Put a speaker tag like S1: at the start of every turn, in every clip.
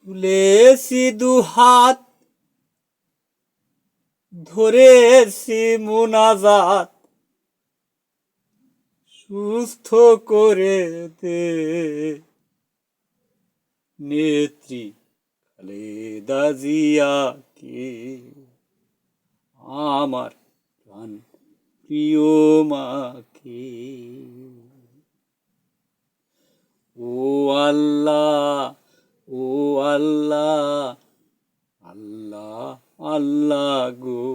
S1: তুলেছি দুহাত, ধরেছি মুনাজাত, সুস্থ করে দে নেত্রী খালেদা জিয়াকে, আমার প্রাণ প্রিয় মাকে। ও আল্লাহ, ও আল্লাহ, আল্লাহ আল্লাহ গো।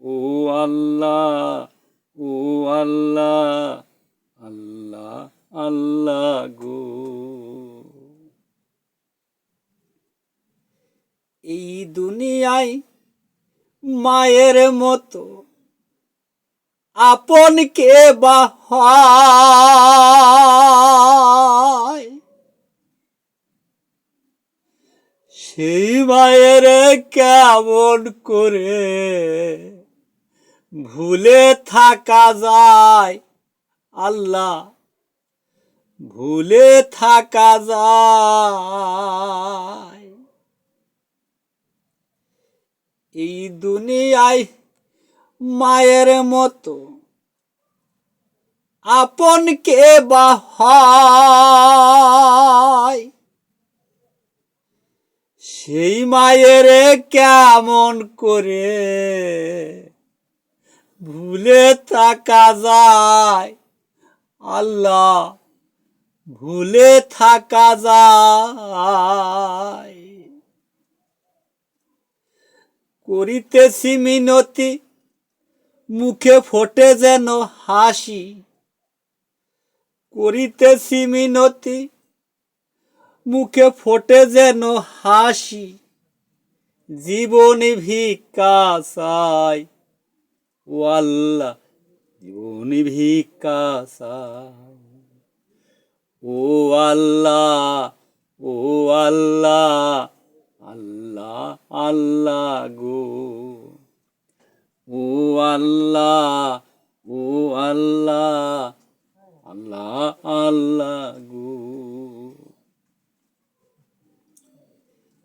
S1: ও আল্লাহ, ও আল্লাহ, আল্লাহ আল্লাহ গো। এই দুনিয়ায় মায়ের মতো আপন কে বা হয়, সেই মায়ের কেমন করে ভুলে থাকা যায় আল্লাহ, ভুলে থাকা যায়। এই দুনিয়ায় মায়ের মতো আপন কে বা হয়, সেই মায়ের কেমন করে ভুলে থাকা যায় আল্লাহ, ভুলে থাকা যায়। করিতেছি মিনতি, মুখে ফোটে যেন হাসি, করিতেছি মিনতি, মুখে ফোটে যেন হাসি, জীবন ভিক্ষা চাই ও আল্লাহ, জীবন ভিক্ষা চাই। ও আল্লাহ, ও আল্লাহ, আল্লাহ আল্লাহ গো। ও আল্লাহ, ও আল্লাহ, আল্লাহ আল্লাহ গো।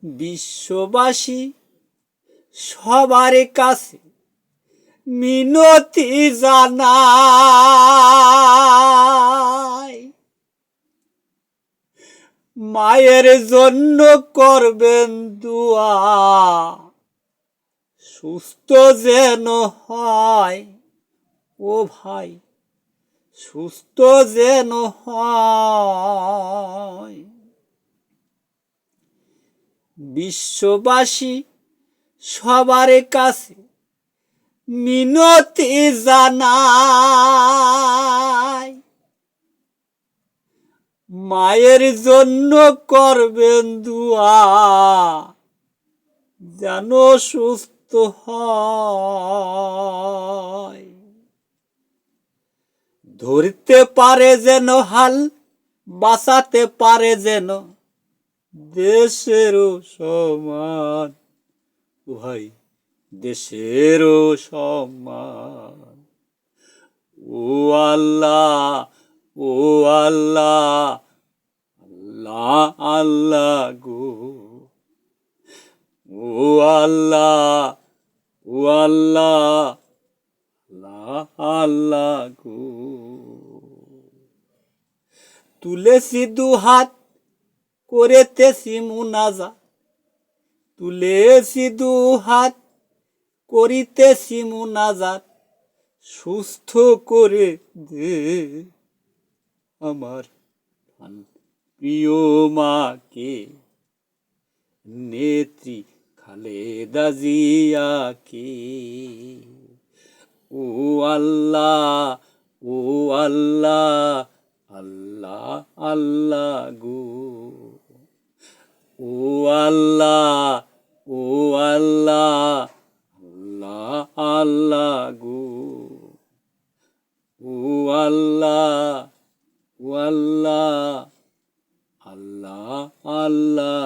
S1: বিশ্ববাসী সবার কাছে মিনতি জানাই, মায়ের জন্য করবেন দুয়া, সুস্থ যেন হয় ও ভাই, সুস্থ যেন হয়। বিশ্ববাসী সবার কাছে মিনতি জানাই, মায়ের জন্য করবেন দুয়া, যেন সুস্থ হয়। ধরতে পারে যেন হাল, বাঁচাতে পারে যেন দেশেরও সমান ভাই, দেশেরও সম্মান। ও আল্লাহ, ও আল্লাহ, আল্লাহ আল্লাহ গো। ও আল্লাহ, ও আল্লাহ, আল্লাহ আল্লাহ গো। তুলেছি দুহাত, করিতেছি মুনাজাত, তুলেছি দুহাত, করিতেছি মুনাজাত, সুস্থ করে দে আমার প্রিয় মাকে, নেত্রী খালেদা জিয়াকে। ও আল্লাহ, ও আল্লাহ, আল্লাহ আল্লাহ গো। ও আল্লাহ, ও আল্লাহ, আল্লাহ আল্লাহ গো। ও আল্লাহ, ও আল্লাহ, আল্লাহ আল্লাহ